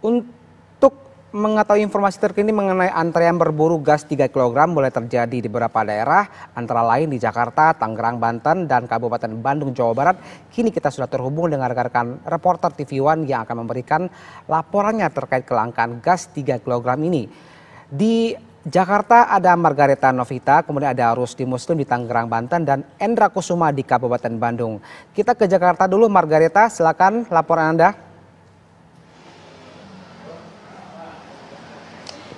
Untuk mengetahui informasi terkini mengenai antrean berburu gas 3 kg mulai terjadi di beberapa daerah, antara lain di Jakarta, Tangerang, Banten, dan Kabupaten Bandung, Jawa Barat. Kini kita sudah terhubung dengan rekan-rekan reporter TV One yang akan memberikan laporannya terkait kelangkaan gas 3 kg ini. Di Jakarta ada Margareta Novita, kemudian ada Rusdi Muslim di Tangerang, Banten, dan Endra Kusuma di Kabupaten Bandung. Kita ke Jakarta dulu, Margareta, silakan laporan Anda.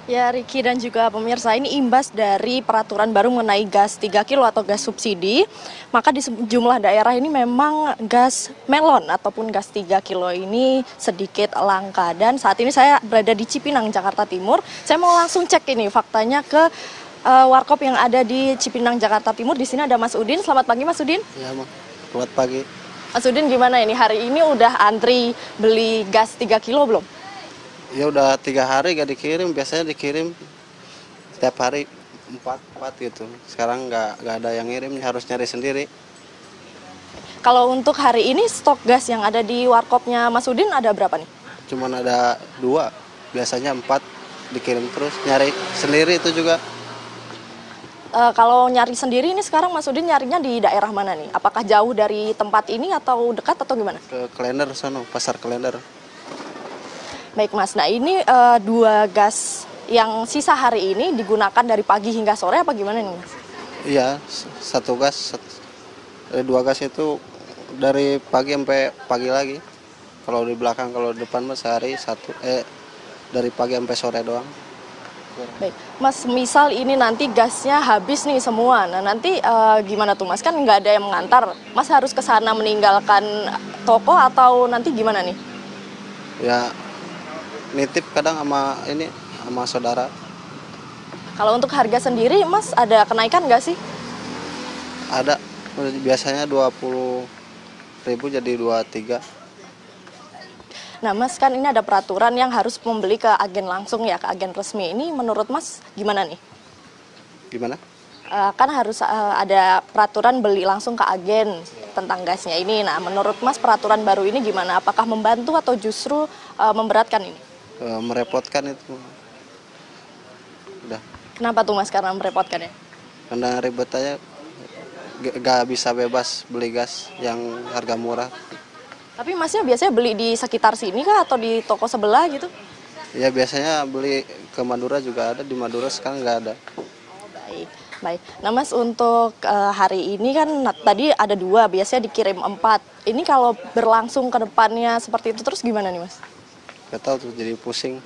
Ya, Riki dan juga pemirsa, ini imbas dari peraturan baru mengenai gas 3 kilo atau gas subsidi. Maka di sejumlah daerah ini memang gas melon ataupun gas 3 kilo ini sedikit langka. Dan saat ini saya berada di Cipinang, Jakarta Timur. Saya mau langsung cek ini faktanya ke warkop yang ada di Cipinang, Jakarta Timur. Di sini ada Mas Udin. Selamat pagi, Mas Udin. Ya, selamat pagi. Mas Udin, gimana ini? Hari ini udah antri beli gas 3 kilo belum? Ya udah 3 hari gak dikirim, biasanya dikirim setiap hari 4 gitu. Sekarang nggak ada yang ngirim, harus nyari sendiri. Kalau untuk hari ini stok gas yang ada di warkopnya Mas Udin ada berapa nih? Cuman ada 2, biasanya 4 dikirim terus. Nyari sendiri itu juga. Kalau nyari sendiri ini sekarang Mas Udin nyarinya di daerah mana nih? Apakah jauh dari tempat ini atau dekat atau gimana? Ke Klender sono, pasar Klender. Baik Mas, nah ini 2 gas yang sisa hari ini digunakan dari pagi hingga sore apa gimana nih Mas? Iya, 1 gas, 2 gas itu dari pagi sampai pagi lagi. Kalau di belakang, kalau di depan mas sehari dari pagi sampai sore doang. Baik, Mas, misal ini nanti gasnya habis nih semua, nah nanti gimana tuh Mas? Kan nggak ada yang mengantar, Mas harus ke sana meninggalkan toko atau nanti gimana nih? Ya, nitip kadang sama saudara. Kalau untuk harga sendiri, Mas ada kenaikan nggak sih? Ada, biasanya 20.000 jadi 23. Nah Mas, kan ini ada peraturan yang harus membeli ke agen langsung ya, ke agen resmi. Ini menurut Mas gimana nih? Gimana? Kan harus ada peraturan beli langsung ke agen tentang gasnya ini. Nah menurut Mas peraturan baru ini gimana? Apakah membantu atau justru memberatkan ini? Merepotkan itu. Udah. Kenapa tuh Mas, karena merepotkan ya? Karena ribet aja, gak bisa bebas beli gas yang harga murah. Tapi Masnya biasanya beli di sekitar sini kah atau di toko sebelah gitu? Ya biasanya beli ke Madura juga ada, di Madura sekarang nggak ada. Oh, baik. Baik, nah Mas untuk hari ini kan tadi ada 2, biasanya dikirim 4. Ini kalau berlangsung ke depannya seperti itu terus gimana nih Mas? Gak tahu tuh, jadi pusing.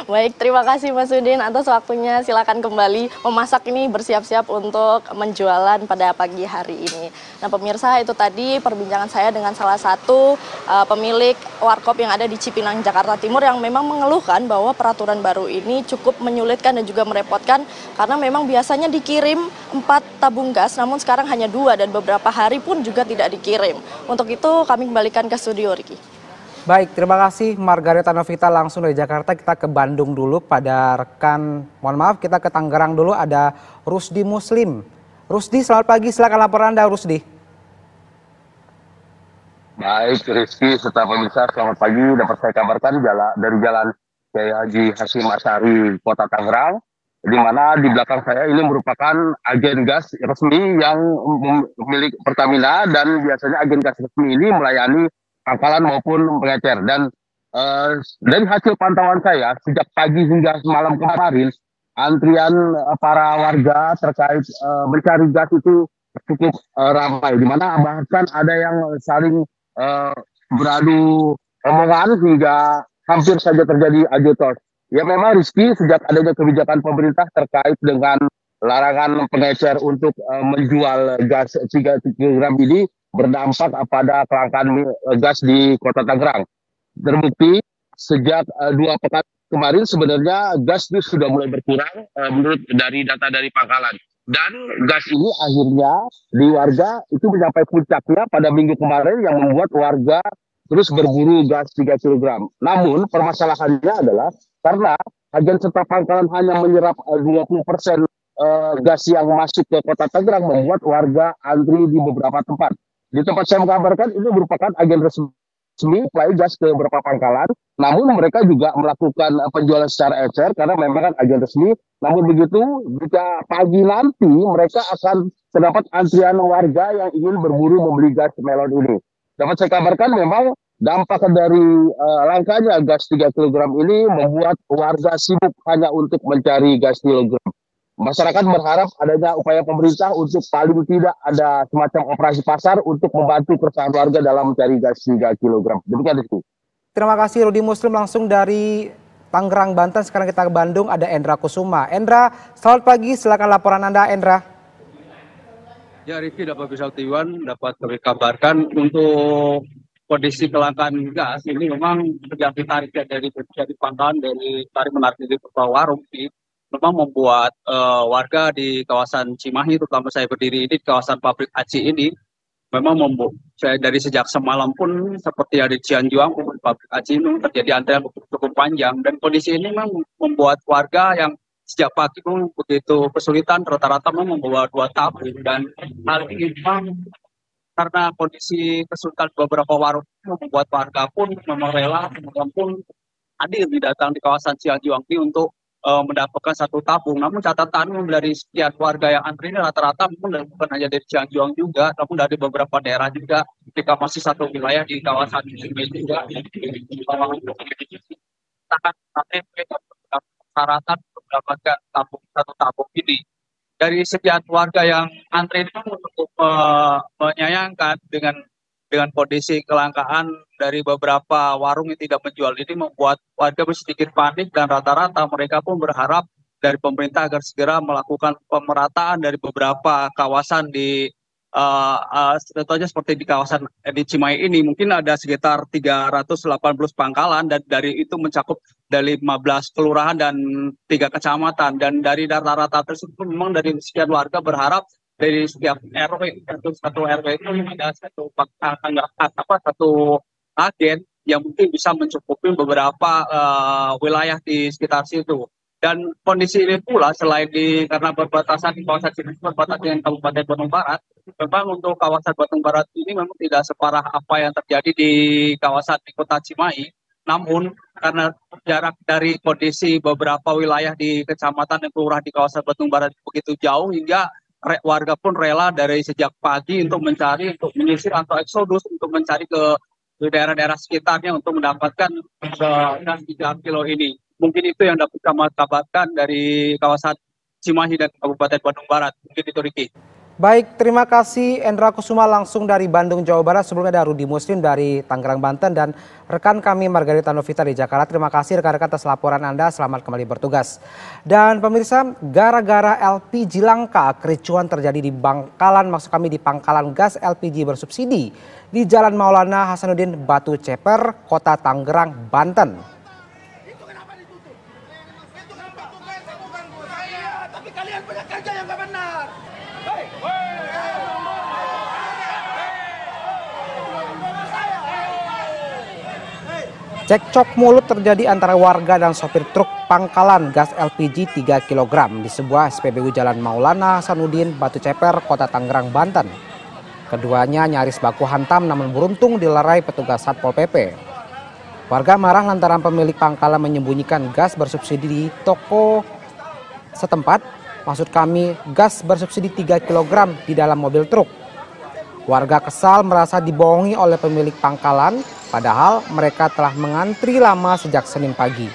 Baik, terima kasih Mas Udin atas waktunya. Silakan kembali memasak ini, bersiap-siap untuk menjualan pada pagi hari ini. Nah pemirsa, itu tadi perbincangan saya dengan salah satu pemilik warkop yang ada di Cipinang, Jakarta Timur yang memang mengeluhkan bahwa peraturan baru ini cukup menyulitkan dan juga merepotkan karena memang biasanya dikirim 4 tabung gas, namun sekarang hanya 2 dan beberapa hari pun juga tidak dikirim. Untuk itu kami kembalikan ke studio, Riki. Baik, terima kasih Margareta Novita langsung dari Jakarta. Kita ke Bandung dulu pada rekan, mohon maaf kita ke Tangerang dulu, ada Rusdi Muslim. Rusdi, selamat pagi, silakan laporan Anda Rusdi. Baik, Rizky serta pemirsa, selamat pagi. Dapat saya kabarkan dari Jalan Kiai Haji Hasyim Asy'ari, Kota Tangerang, di mana di belakang saya ini merupakan agen gas resmi yang milik Pertamina, dan biasanya agen gas resmi ini melayani pangkalan maupun pengecer. Dan dari hasil pantauan saya sejak pagi hingga malam kemarin, antrian para warga terkait mencari gas itu cukup ramai, di mana bahkan ada yang saling beradu omongan hingga hampir saja terjadi adu tos. Ya memang Rizky, sejak adanya kebijakan pemerintah terkait dengan larangan pengecer untuk menjual gas 3 kg ini berdampak pada kelangkaan gas di Kota Tangerang. Terbukti sejak 2 pekan kemarin sebenarnya gas itu sudah mulai berkurang menurut dari data dari pangkalan. Dan gas ini akhirnya di warga itu mencapai puncaknya pada minggu kemarin yang membuat warga terus berburu gas 3 kg. Namun permasalahannya adalah karena agen serta pangkalan hanya menyerap 20% gas yang masuk ke Kota Tangerang, membuat warga antri di beberapa tempat. Di tempat saya mengabarkan ini merupakan agen resmi supply gas ke beberapa pangkalan. Namun mereka juga melakukan penjualan secara ecer karena memang kan agen resmi. Namun begitu, jika pagi nanti mereka akan terdapat antrian warga yang ingin berburu membeli gas melon ini. Dapat saya kabarkan memang dampak dari langkanya gas 3 kg ini membuat warga sibuk hanya untuk mencari gas kilogram. Masyarakat berharap adanya upaya pemerintah untuk paling tidak ada semacam operasi pasar untuk membantu keresahan warga dalam mencari gas 3 kg. Demikian itu. Terima kasih Rudi Muslim langsung dari Tangerang, Banten. Sekarang kita ke Bandung, ada Endra Kusuma. Endra, selamat pagi, silakan laporan Anda, Endra. Ya Rifki, dapat bisa Tiwan, dapat kami kabarkan untuk kondisi kelangkaan gas ini memang sejak ditarik dari pangkalan dari tarik menarik dari beberapa warung ini memang membuat warga di kawasan Cimahi, terutama saya berdiri ini di kawasan pabrik aci ini, memang membuat saya dari sejak semalam pun seperti ada di Cianjuang maupun pabrik aci ini terjadi antrian cukup panjang, dan kondisi ini memang membuat warga yang sejak pagi pun begitu kesulitan, rata-rata memang membawa 2 tabung, dan hal ini memang karena kondisi kesulitan beberapa warung membuat warga pun memang rela pun hadir datang di kawasan Cianjuang ini untuk mendapatkan 1 tabung. Namun catatan dari sekian warga yang antri ini rata-rata bukan hanya dari Cianjuang juga, namun dari beberapa daerah juga, ketika masih satu wilayah di kawasan ini juga persyaratan untuk mendapatkan 1 tabung ini. Dari sekian warga yang antri itu untuk menyayangkan dengan kondisi kelangkaan dari beberapa warung yang tidak menjual ini membuat warga sedikit panik, dan rata-rata mereka pun berharap dari pemerintah agar segera melakukan pemerataan dari beberapa kawasan di contohnya seperti di kawasan di Cimahi ini mungkin ada sekitar 380 pangkalan, dan dari itu mencakup dari 15 kelurahan dan 3 kecamatan, dan dari rata-rata tersebut memang dari sekian warga berharap dari setiap RW satu RW itu ada satu agen yang mungkin bisa mencukupi beberapa wilayah di sekitar situ. Dan kondisi ini pula selain karena berbatasan di kawasan sini berbatasan dengan Kabupaten Bandung Barat, memang untuk kawasan Bandung Barat ini memang tidak separah apa yang terjadi di kawasan di Kota Cimahi. Namun karena jarak dari kondisi beberapa wilayah di kecamatan dan kelurahan di kawasan Bandung Barat begitu jauh, hingga warga pun rela dari sejak pagi untuk menyisir atau eksodus untuk mencari ke daerah-daerah sekitarnya untuk mendapatkan gas 3 kilo ini. Mungkin itu yang dapat kami kabarkan dari kawasan Cimahi dan Kabupaten Bandung Barat. Mungkin itu Riki. Baik, terima kasih Endra Kusuma langsung dari Bandung, Jawa Barat. Sebelumnya ada Rudi Muslim dari Tangerang, Banten, dan rekan kami Margarita Novita di Jakarta. Terima kasih rekan-rekan atas laporan Anda. Selamat kembali bertugas. Dan pemirsa, gara-gara LPG langka, kericuan terjadi di di pangkalan gas LPG bersubsidi di Jalan Maulana Hasanuddin, Batu Ceper, Kota Tangerang, Banten. Tapi kalian punya kerja yang gak benar. Cekcok mulut terjadi antara warga dan sopir truk pangkalan gas LPG 3 kg di sebuah SPBU Jalan Maulana Hasanuddin, Batu Ceper, Kota Tangerang, Banten. Keduanya nyaris baku hantam namun beruntung dilerai petugas Satpol PP. Warga marah lantaran pemilik pangkalan menyembunyikan gas bersubsidi di toko setempat, maksud kami gas bersubsidi 3 kg di dalam mobil truk. Warga kesal merasa dibohongi oleh pemilik pangkalan, padahal mereka telah mengantri lama sejak Senin pagi.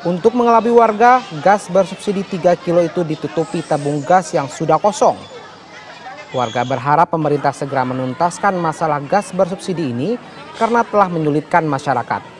Untuk mengelabui warga, gas bersubsidi 3 kilo itu ditutupi tabung gas yang sudah kosong. Warga berharap pemerintah segera menuntaskan masalah gas bersubsidi ini karena telah menyulitkan masyarakat.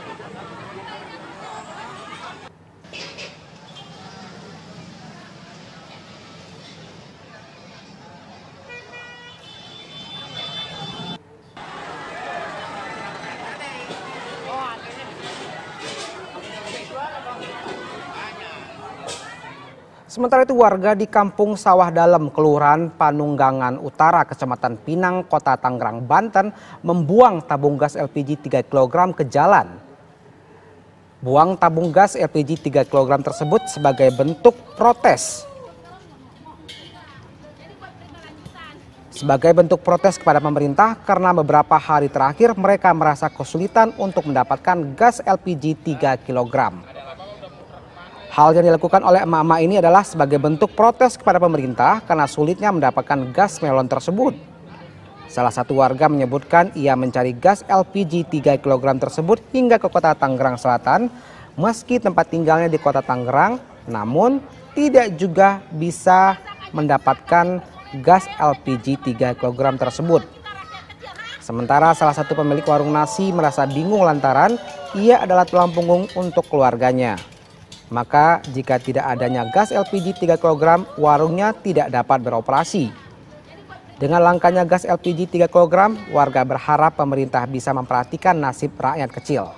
Sementara itu warga di Kampung Sawah Dalem, Kelurahan Panunggangan Utara, Kecamatan Pinang, Kota Tangerang, Banten, membuang tabung gas LPG 3 kg ke jalan. Buang tabung gas LPG 3 kg tersebut sebagai bentuk protes. Sebagai bentuk protes kepada pemerintah karena beberapa hari terakhir mereka merasa kesulitan untuk mendapatkan gas LPG 3 kg. Hal yang dilakukan oleh emak-emak ini adalah sebagai bentuk protes kepada pemerintah karena sulitnya mendapatkan gas melon tersebut. Salah satu warga menyebutkan ia mencari gas LPG 3 kg tersebut hingga ke kota Tangerang Selatan meski tempat tinggalnya di kota Tangerang, namun tidak juga bisa mendapatkan gas LPG 3 kg tersebut. Sementara salah satu pemilik warung nasi merasa bingung lantaran ia adalah tulang punggung untuk keluarganya. Maka jika tidak adanya gas LPG 3 kg, warungnya tidak dapat beroperasi. Dengan langkanya gas LPG 3 kg, warga berharap pemerintah bisa memperhatikan nasib rakyat kecil.